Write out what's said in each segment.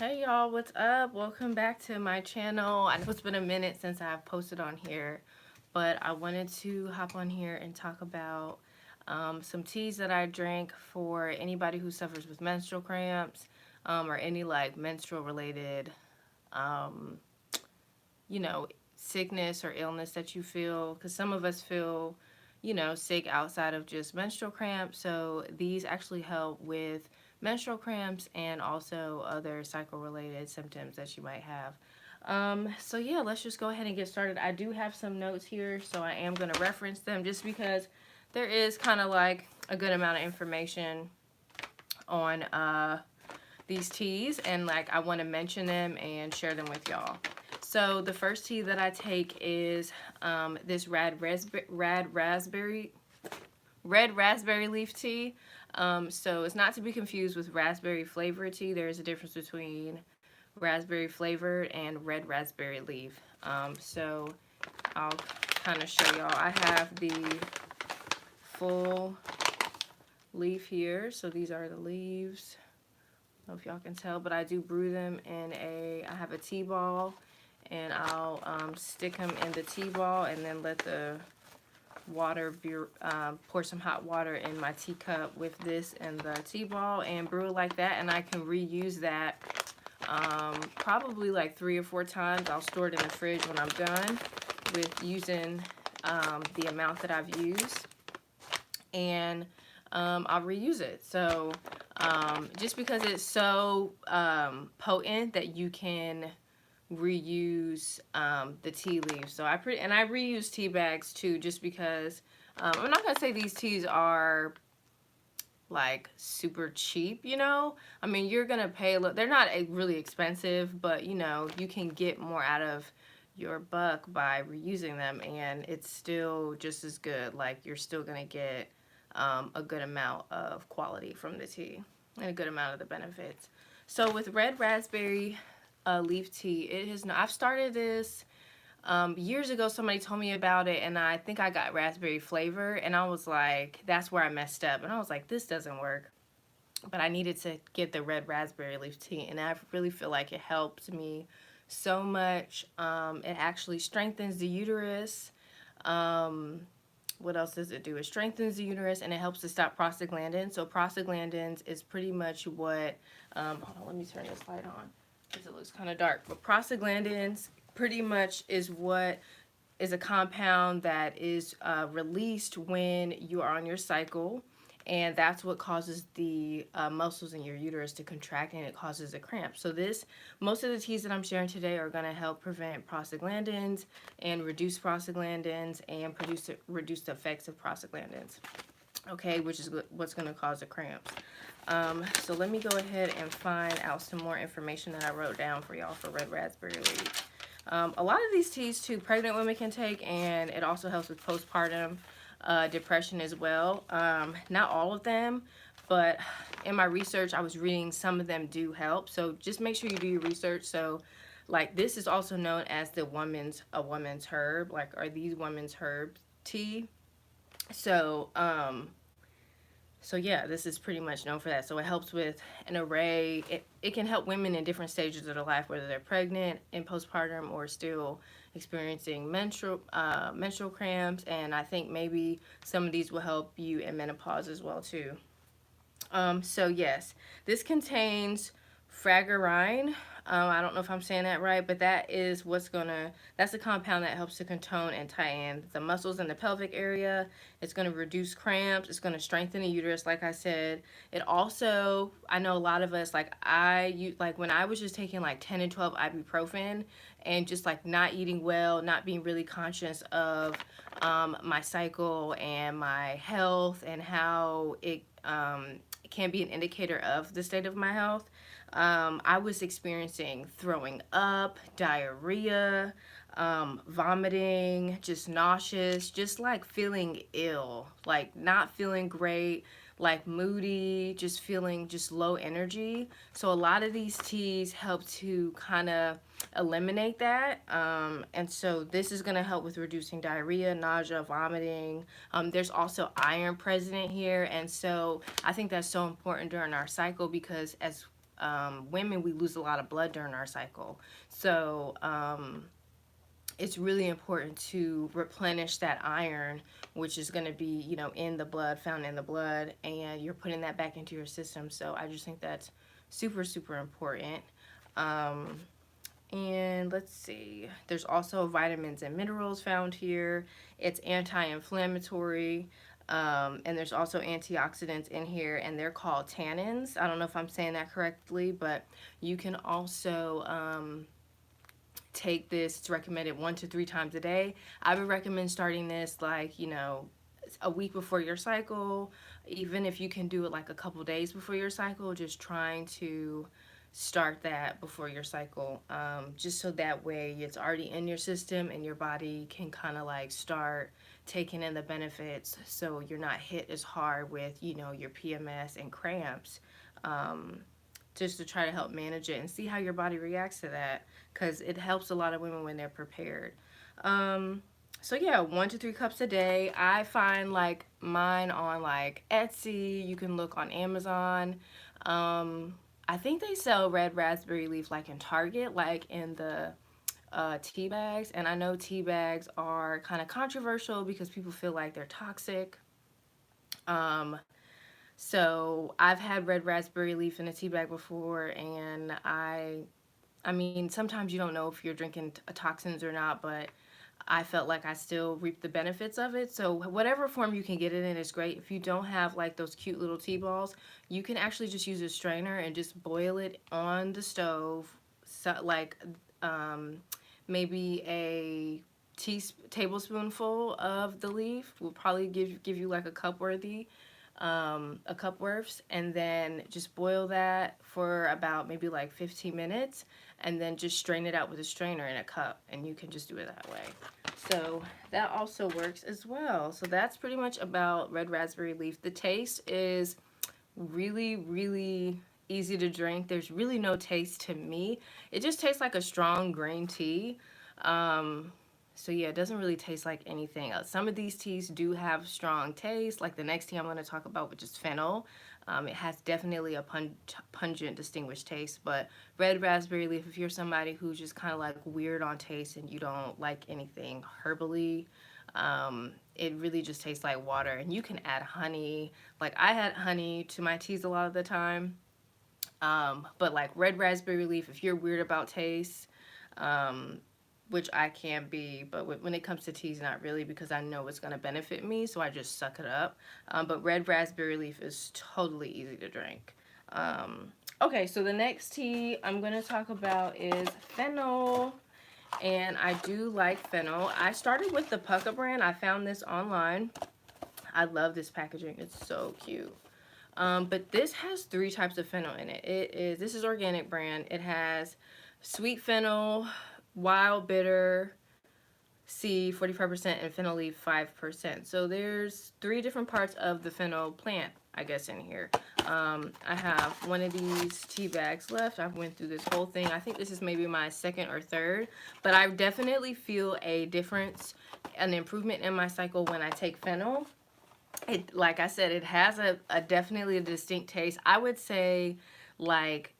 Hey y'all, what's up? Welcome back to my channel. I know it's been a minute since I've posted on here, but I wanted to hop on here and talk about some teas that I drink for anybody who suffers with menstrual cramps or any like menstrual related, um, you know, sickness or illness that you feel. Because some of us feel, sick outside of just menstrual cramps. So these actually help with menstrual cramps and also other cycle related symptoms that you might have. So yeah, let's just go ahead and get started. I do have some notes here, so I am going to reference them just because there is kind of like a good amount of information on these teas, and like I want to mention them and share them with y'all. So the first tea that I take is this red raspberry leaf tea. So it's not to be confused with raspberry flavored tea. There is a difference between raspberry flavored and red raspberry leaf. So I'll kind of show y'all. I have the full leaf here. So these are the leaves. I don't know if y'all can tell, but I do brew them in I have a tea ball, and I'll stick them in the tea ball and then let the water be, pour some hot water in my teacup with this and the tea ball and brew it like that, and I can reuse that probably like 3 or 4 times. I'll store it in the fridge when I'm done with using the amount that I've used, and I'll reuse it. So just because it's so potent that you can reuse the tea leaves. So I reuse tea bags too, just because I'm not gonna say these teas are like super cheap, you know. I mean, you're gonna pay a little. They're not really expensive, but you know, you can get more out of your buck by reusing them, and it's still just as good. Like, you're still gonna get a good amount of quality from the tea and a good amount of the benefits. So with red raspberry leaf tea, I've started this years ago. Somebody told me about it, and I think I got raspberry flavor, and I was like, that's where I messed up. And I was like, this doesn't work. But I needed to get the red raspberry leaf tea, and I really feel like it helped me so much. It actually strengthens the uterus. What else does it do? It strengthens the uterus, and it helps to stop prostaglandins. So prostaglandins is pretty much what, hold on, let me turn this light on because it looks kind of dark. But prostaglandins pretty much is what is a compound that is released when you are on your cycle, and that's what causes the muscles in your uterus to contract, and it causes a cramp. So most of the teas that I'm sharing today are going to help prevent prostaglandins and reduce prostaglandins and reduce the effects of prostaglandins. Okay, which is what's going to cause the cramps. So let me go ahead and find out some more information that I wrote down for y'all for red raspberry leaf. A lot of these teas too, pregnant women can take, and it also helps with postpartum depression as well. Not all of them, but in my research, I was reading some of them do help. So just make sure you do your research. So like, this is also known as a woman's herb, like, are these women's herb tea. So so yeah, this is pretty much known for that. So it helps with an array. It can help women in different stages of their life, whether they're pregnant, in postpartum, or still experiencing menstrual cramps. And I think maybe some of these will help you in menopause as well too. So yes, this contains fragrine. I don't know if I'm saying that right, but that's the compound that helps to contone and tighten the muscles in the pelvic area. It's going to reduce cramps. It's going to strengthen the uterus, like I said. It also, I know a lot of us, like when I was just taking like 10 and 12 ibuprofen and just like not eating well, not being really conscious of my cycle and my health and how it can be an indicator of the state of my health. I was experiencing throwing up, diarrhea, vomiting, just nauseous, just like feeling ill, like not feeling great, like moody, just feeling just low energy. So a lot of these teas help to kind of eliminate that. And so this is going to help with reducing diarrhea, nausea, vomiting. There's also iron present here, and so I think that's so important during our cycle, because as women, we lose a lot of blood during our cycle. So it's really important to replenish that iron, which is going to be, you know, in the blood, found in the blood, and you're putting that back into your system. So I just think that's super, super important. Um, and let's see, there's also vitamins and minerals found here. It's anti-inflammatory. And there's also antioxidants in here, and they're called tannins. I don't know if I'm saying that correctly, but you can also take this. It's recommended 1 to 3 times a day. I would recommend starting this, like, you know, a week before your cycle. Even if you can do it like a couple days before your cycle, just trying to start that before your cycle, just so that way it's already in your system and your body can kind of like start taking in the benefits, so you're not hit as hard with, you know, your PMS and cramps, um, just to try to help manage it and see how your body reacts to that, because it helps a lot of women when they're prepared. So yeah, 1 to 3 cups a day. I find like mine on like Etsy. You can look on Amazon. I think they sell red raspberry leaf like in Target, like in the tea bags. And I know tea bags are kind of controversial because people feel like they're toxic. Um, so I've had red raspberry leaf in a tea bag before, and I mean, sometimes you don't know if you're drinking toxins or not, but I felt like I still reaped the benefits of it. So whatever form you can get it in is great. If you don't have like those cute little tea balls, you can actually just use a strainer and just boil it on the stove. So like um, maybe a tablespoonful of the leaf will probably give you like a cup worth, and then just boil that for about maybe like 15 minutes, and then just strain it out with a strainer in a cup, and you can just do it that way. So that also works as well. So that's pretty much about red raspberry leaf. The taste is really, really easy to drink. There's really no taste to me. It just tastes like a strong green tea. Um, so yeah, it doesn't really taste like anything else. Some of these teas do have strong taste, like the next tea I'm going to talk about, which is Fennel. It has definitely a pungent, distinguished taste, but red raspberry leaf, if you're somebody who's just kind of like weird on taste and you don't like anything herbally, it really just tastes like water. And you can add honey. Like I had honey to my teas a lot of the time. But like red raspberry leaf, if you're weird about taste, um, which I can be, but when it comes to teas, not really, because I know it's going to benefit me, so I just suck it up. But red raspberry leaf is totally easy to drink. Okay, so the next tea I'm going to talk about is Fennel, and I do like Fennel. I started with the Pucka brand. I found this online. I love this packaging. It's so cute. But this has 3 types of fennel in it. This is organic brand. It has sweet fennel, wild bitter, seed 45%, and fennel leaf 5%. So there's 3 different parts of the fennel plant, I guess, in here. I have one of these tea bags left. I went through this whole thing. I think this is maybe my second or third, but I definitely feel a difference, an improvement in my cycle when I take fennel. It, like I said, it has a definitely a distinct taste. I would say, like,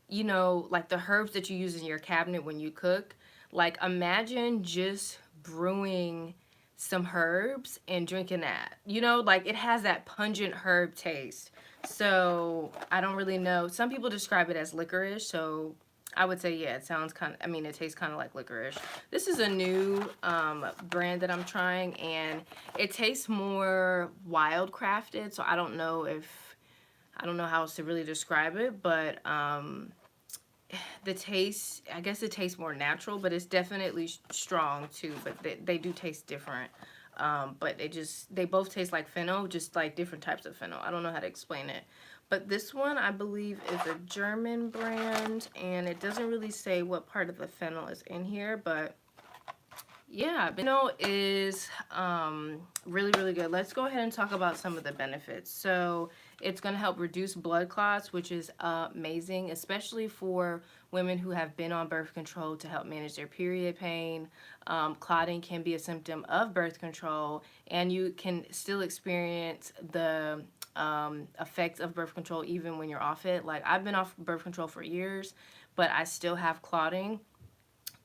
you know, like the herbs that you use in your cabinet when you cook. Like, imagine just brewing some herbs and drinking that. You know, like it has that pungent herb taste. So I don't really know. Some people describe it as licorice. So I would say, yeah, it sounds kind of, I mean, it tastes kind of like licorice. This is a new brand that I'm trying, and it tastes more wild crafted. So I don't know how else to really describe it, but the taste, I guess it tastes more natural, but it's definitely strong too, but they do taste different. But they both taste like fennel, just like different types of fennel. I don't know how to explain it. But this one, I believe, is a German brand, and it doesn't really say what part of the fennel is in here, but yeah, fennel is really, really good. Let's go ahead and talk about some of the benefits. So it's going to help reduce blood clots, which is amazing, especially for women who have been on birth control to help manage their period pain. Clotting can be a symptom of birth control, and you can still experience the effects of birth control even when you're off it. Like, I've been off birth control for years, but I still have clotting.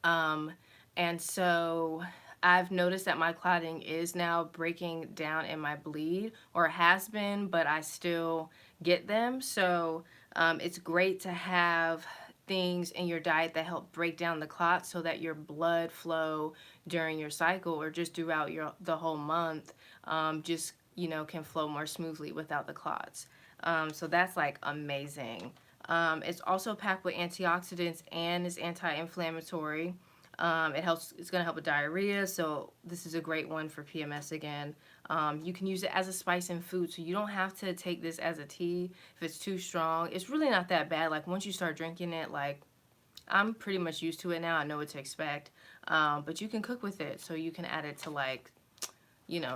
Um, and so I've noticed that my clotting is now breaking down in my bleed, or has been, but I still get them. So it's great to have things in your diet that help break down the clots so that your blood flow during your cycle, or just throughout the whole month, just, can flow more smoothly without the clots. So that's like amazing. It's also packed with antioxidants and is anti-inflammatory. It's going to help with diarrhea, so this is a great one for PMS again. You can use it as a spice in food, so you don't have to take this as a tea if it's too strong. It's really not that bad. Like, once you start drinking it, like, I'm pretty much used to it now. I know what to expect. But you can cook with it, so you can add it to, like,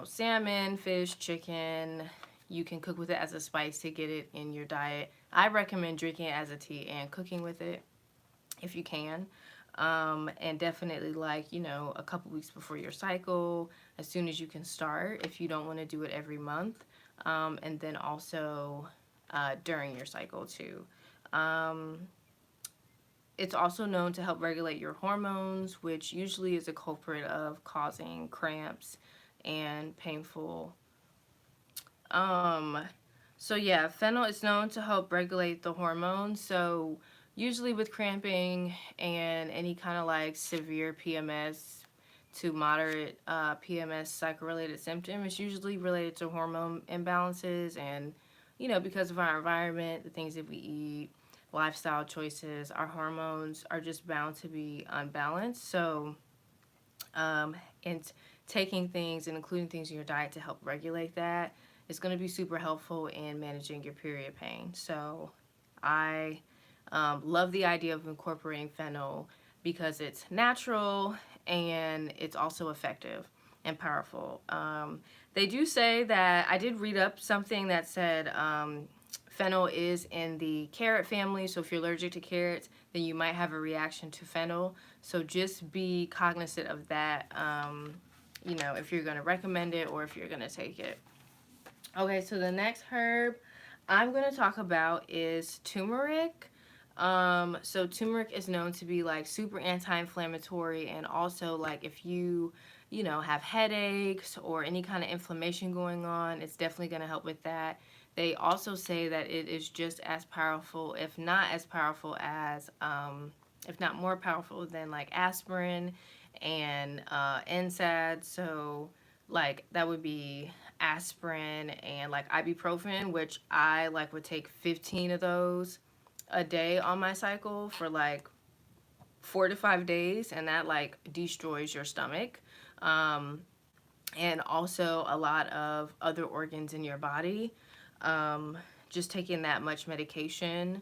salmon, fish, chicken. You can cook with it as a spice to get it in your diet. I recommend drinking it as a tea and cooking with it if you can. And definitely, like, a couple weeks before your cycle, as soon as you can start, if you don't want to do it every month. And then also during your cycle too. Um, it's also known to help regulate your hormones, which usually is a culprit of causing cramps and painful. Um, so yeah, fennel is known to help regulate the hormones. So usually with cramping and any kind of like severe PMS to moderate PMS cycle-related symptom, it's usually related to hormone imbalances, and because of our environment, the things that we eat, lifestyle choices, our hormones are just bound to be unbalanced. So and taking things and including things in your diet to help regulate that is going to be super helpful in managing your period pain. So I love the idea of incorporating fennel because it's natural and it's also effective and powerful. They do say that, I did read up something that said fennel is in the carrot family, so if you're allergic to carrots, then you might have a reaction to fennel. So just be cognizant of that, if you're going to recommend it or if you're going to take it. Okay, so the next herb I'm going to talk about is turmeric. So turmeric is known to be like super anti-inflammatory, and also like if you have headaches or any kind of inflammation going on, it's definitely going to help with that. They also say that it is just as powerful, if not as powerful as, if not more powerful than like aspirin and NSAID. So like that would be aspirin and like ibuprofen, which I like would take 15 of those a day on my cycle for like 4 to 5 days, and that like destroys your stomach. Um, and also a lot of other organs in your body. Just taking that much medication.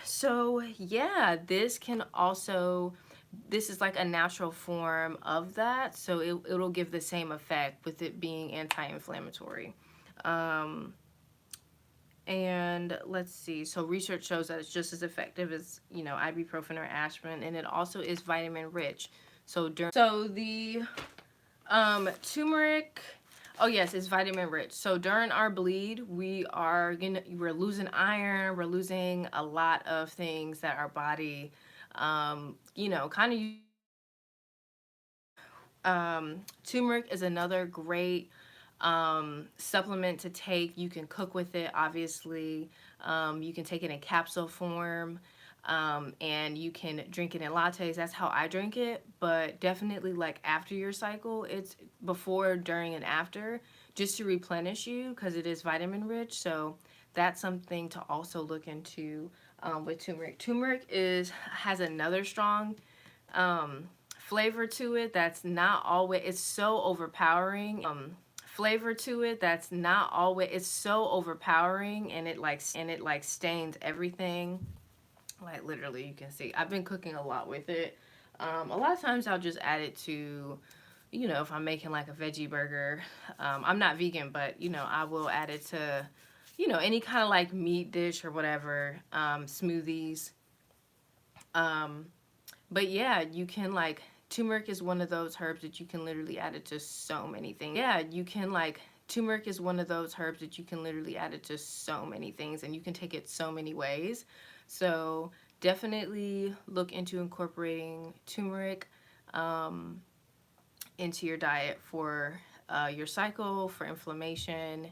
So yeah, this is like a natural form of that, so it'll give the same effect with it being anti-inflammatory. Um, and let's see, so research shows that it's just as effective as, ibuprofen or aspirin, and it also is vitamin rich. So the turmeric, oh yes, it's vitamin rich. So during our bleed, we're losing iron, we're losing a lot of things that our body, kind of. Turmeric is another great supplement to take. You can cook with it, obviously. You can take it in capsule form, and you can drink it in lattes. That's how I drink it. But definitely, like after your cycle, it's before, during, and after, just to replenish you because it is vitamin rich. So that's something to also look into with turmeric. Turmeric has another strong flavor to it that's not always, it's so overpowering. Flavor to it that's not always, it's so overpowering, and it like stains everything. Like literally, you can see I've been cooking a lot with it. A lot of times I'll just add it to, if I'm making like a veggie burger. I'm not vegan, but I will add it to, any kind of like meat dish or whatever, smoothies. Um, but yeah, you can like, turmeric is one of those herbs that you can literally add it to so many things. Yeah, you can like, Turmeric is one of those herbs that you can literally add it to so many things, and you can take it so many ways. So definitely look into incorporating turmeric um, into your diet for your cycle, for inflammation,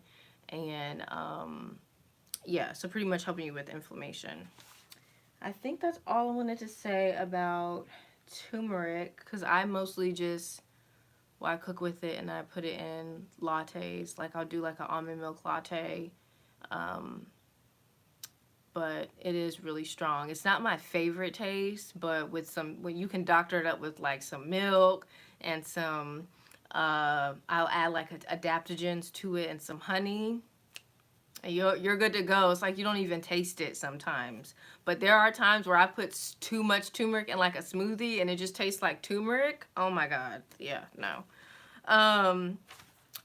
and yeah, so pretty much helping you with inflammation. I think that's all I wanted to say about turmeric, because I mostly just, well, I cook with it and I put it in lattes. Like I'll do like an almond milk latte, um, but it is really strong. It's not my favorite taste, but with some, when you can doctor it up with like some milk and some, I'll add like adaptogens to it and some honey. And you're good to go. It's like you don't even taste it sometimes. But there are times where I put too much turmeric in like a smoothie and it just tastes like turmeric. Oh my God. Yeah, no. Um,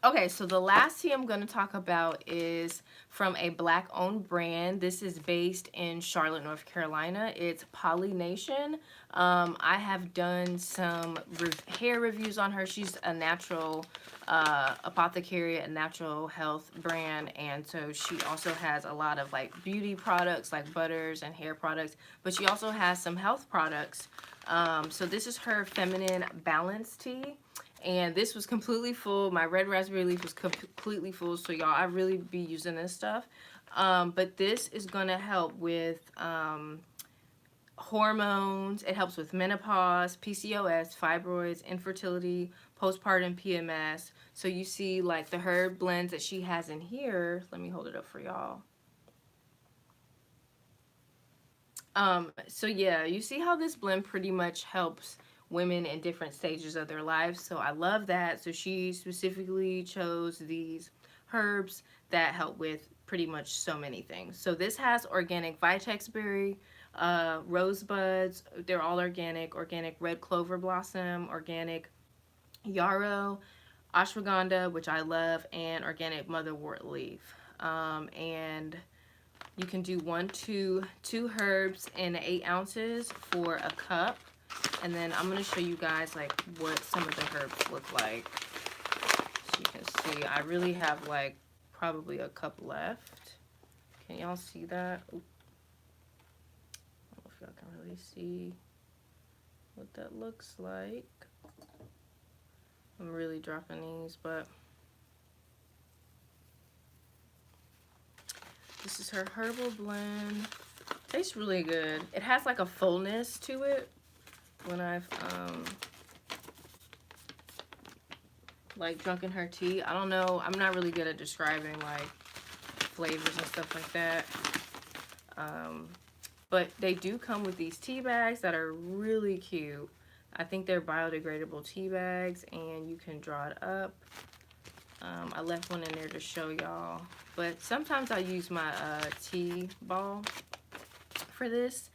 Okay, so the last tea I'm going to talk about is from a black-owned brand. This is based in Charlotte, North Carolina. It's Polynation. I have done some hair reviews on her. She's a natural apothecary, a natural health brand, and so she also has a lot of like beauty products, like butters and hair products, but she also has some health products. So this is her feminine balance tea. And this was completely full. My red raspberry leaf was completely full. So y'all, I really be using this stuff. But this is going to help with hormones. It helps with menopause, PCOS, fibroids, infertility, postpartum PMS. So you see like the herb blends that she has in here. Let me hold it up for y'all. So yeah, you see how this blend pretty much helps women in different stages of their lives. So I love that. So she specifically chose these herbs that help with pretty much so many things. So this has organic vitex berry, rosebuds. They're all organic red clover blossom, organic yarrow, ashwagandha, which I love, and organic motherwort leaf. And you can do two herbs in 8 ounces for a cup. And then I'm going to show you guys like what some of the herbs look like. So you can see I really have like probably a cup left. Can y'all see that? Oop. I don't know if y'all can really see what that looks like. I'm really dropping these, but this is her herbal blend. Tastes really good. It has like a fullness to it when I've like drunken her tea. I don't know. I'm not really good at describing like flavors and stuff like that. But they do come with these tea bags that are really cute. I think they're biodegradable tea bags, and you can draw it up. I left one in there to show y'all. But sometimes I use my tea ball for this.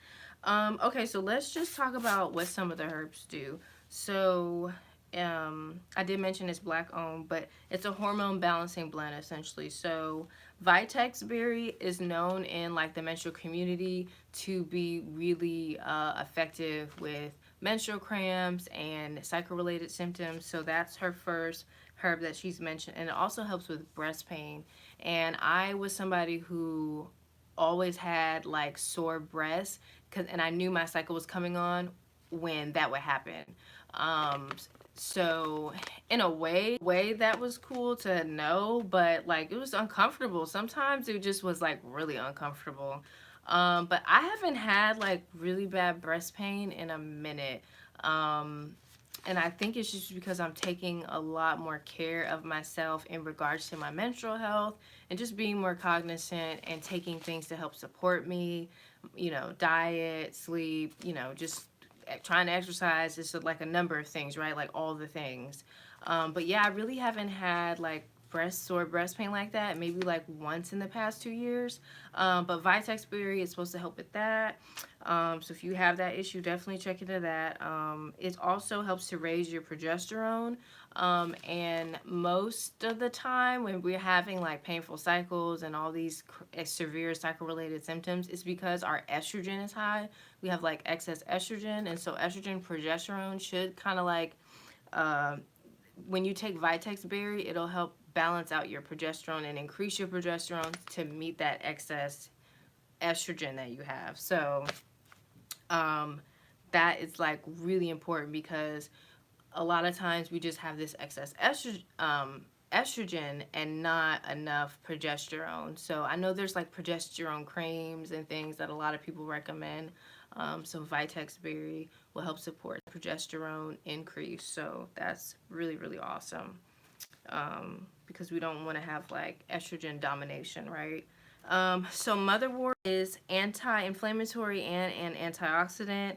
Okay, so let's just talk about what some of the herbs do. So I did mention it's black owned, but it's a hormone balancing blend essentially. So vitex berry is known in like the menstrual community to be really effective with menstrual cramps and cycle related symptoms. So that's her first herb that she's mentioned, and it also helps with breast pain. And I was somebody who always had like sore breasts, and I knew my cycle was coming on when that would happen. So in a way that was cool to know, but like it was uncomfortable. Sometimes it just was like really uncomfortable. But I haven't had like really bad breast pain in a minute. And I think it's just because I'm taking a lot more care of myself in regards to my menstrual health and just being more cognizant and taking things to help support me, you know, diet, sleep, you know, just trying to exercise. It's like a number of things, right? Like all the things. But yeah, I really haven't had like sore breast pain like that, maybe like once in the past 2 years. But Vitex Berry is supposed to help with that. So if you have that issue, definitely check into that. It also helps to raise your progesterone. And most of the time when we're having like painful cycles and all these severe cycle related symptoms, it's because our estrogen is high. We have like excess estrogen, and so estrogen progesterone should kind of like when you take Vitex Berry, it'll help balance out your progesterone and increase your progesterone to meet that excess estrogen that you have. So that is like really important because a lot of times we just have this excess estrogen and not enough progesterone. So I know there's like progesterone creams and things that a lot of people recommend. So Vitex Berry will help support progesterone increase. So that's really, really awesome, because we don't want to have like estrogen domination, right? So motherwort is anti-inflammatory and an antioxidant.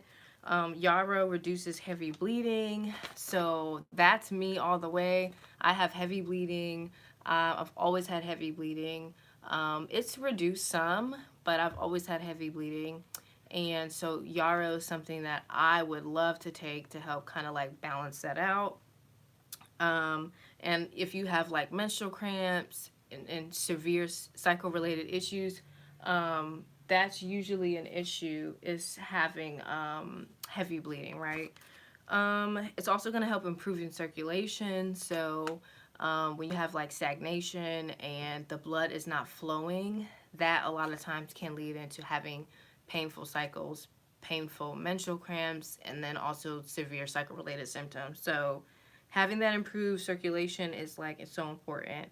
Yarrow reduces heavy bleeding, so that's me all the way. I have heavy bleeding. I've always had heavy bleeding. It's reduced some, but I've always had heavy bleeding. And so yarrow is something that I would love to take to help kind of like balance that out. And if you have like menstrual cramps and severe cycle-related issues, that's usually an issue, is having heavy bleeding, right? It's also going to help improving circulation. So when you have like stagnation and the blood is not flowing, that a lot of times can lead into having painful cycles, painful menstrual cramps, and then also severe cycle-related symptoms. So having that improved circulation is like, it's so important.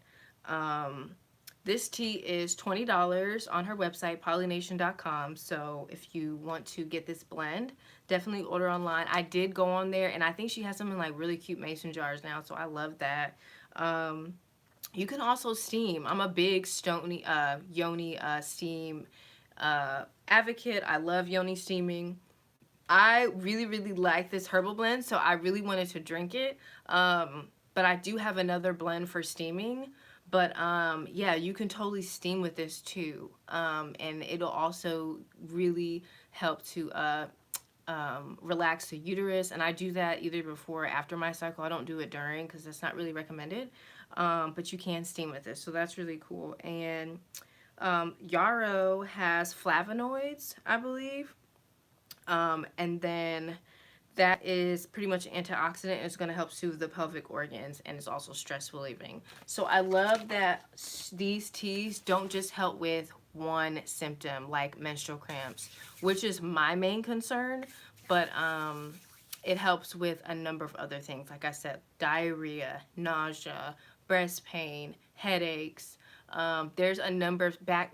This tea is $20 on her website, polynation.com. So if you want to get this blend, definitely order online. I did go on there, and I think she has some in like really cute mason jars now, so I love that. You can also steam. I'm a big yoni steam advocate. I love yoni steaming. I really, really like this herbal blend, so I really wanted to drink it. But I do have another blend for steaming. But yeah, you can totally steam with this too. And it'll also really help to relax the uterus. And I do that either before or after my cycle. I don't do it during because that's not really recommended. But you can steam with this, so that's really cool. And yarrow has flavonoids, I believe. And then that is pretty much an antioxidant. It's going to help soothe the pelvic organs, and it's also stress relieving. So I love that these teas don't just help with one symptom like menstrual cramps, which is my main concern, but it helps with a number of other things. Like I said, diarrhea, nausea, breast pain, headaches. There's a number of back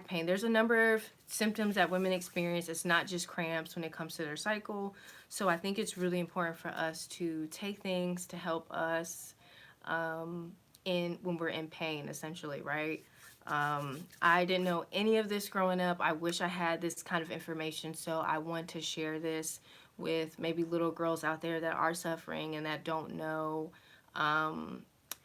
pain. There's a number of symptoms that women experience. It's not just cramps when it comes to their cycle. So I think it's really important for us to take things to help us when we're in pain, essentially, right? I didn't know any of this growing up. I wish I had this kind of information, so I want to share this with maybe little girls out there that are suffering and that don't know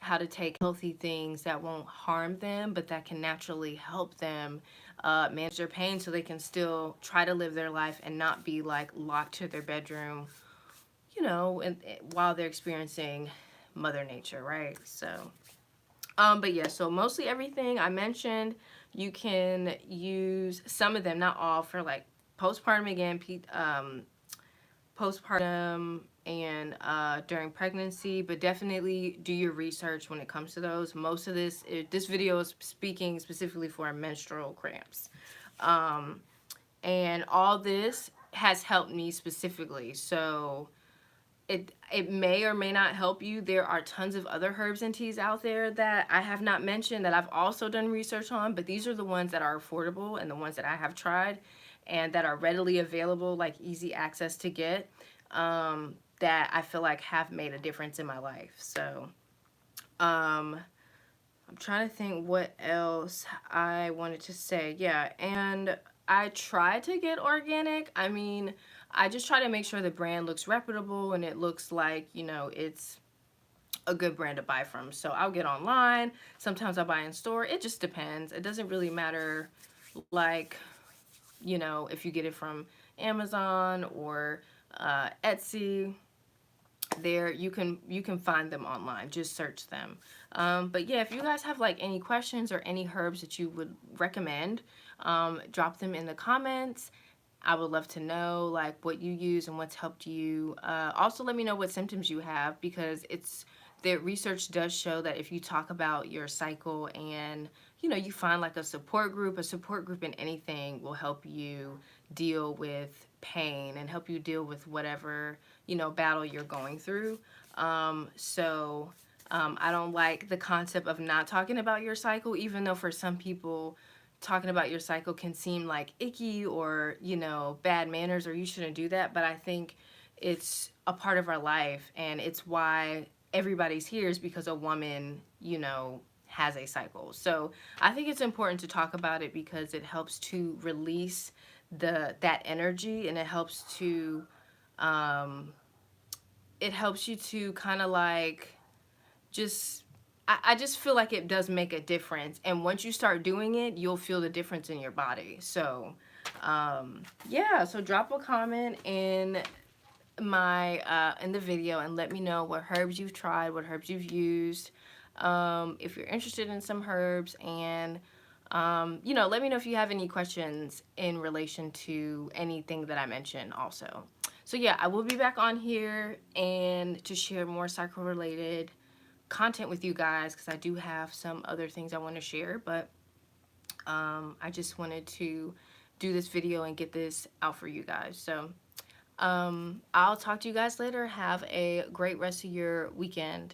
how to take healthy things that won't harm them, but that can naturally help them manage their pain so they can still try to live their life and not be like locked to their bedroom, while they're experiencing Mother Nature, right? So, but yeah, so mostly everything I mentioned, you can use some of them, not all, for like postpartum again, postpartum and during pregnancy, but definitely do your research when it comes to those. Most of this video is speaking specifically for menstrual cramps, and all this has helped me specifically. So it may or may not help you. There are tons of other herbs and teas out there that I have not mentioned that I've also done research on, but these are the ones that are affordable and the ones that I have tried and that are readily available, like easy access to get, that I feel like have made a difference in my life. So I'm trying to think what else I wanted to say. Yeah, and I try to get organic. I mean, I just try to make sure the brand looks reputable and it looks like, it's a good brand to buy from. So I'll get online. Sometimes I'll buy in store. It just depends. It doesn't really matter, like, if you get it from Amazon or Etsy. There you can find them online. Just search them. But yeah, if you guys have like any questions or any herbs that you would recommend, drop them in the comments. I would love to know like what you use and what's helped you. Also let me know what symptoms you have, because the research does show that if you talk about your cycle and you find like a support group in anything will help you deal with pain and help you deal with whatever battle you're going through. I don't like the concept of not talking about your cycle, even though for some people talking about your cycle can seem like icky or bad manners, or you shouldn't do that. But I think it's a part of our life, and it's why everybody's here, is because a woman has a cycle. So I think it's important to talk about it because it helps to release that energy, and it helps you to kind of like just I just feel like it does make a difference, and once you start doing it, you'll feel the difference in your body. So yeah, so drop a comment in the video and let me know what herbs you've tried, what herbs you've used, if you're interested in some herbs, and let me know if you have any questions in relation to anything that I mentioned also. So yeah, I will be back on here and to share more cycle related content with you guys, because I do have some other things I want to share, but I just wanted to do this video and get this out for you guys. So I'll talk to you guys later. Have a great rest of your weekend.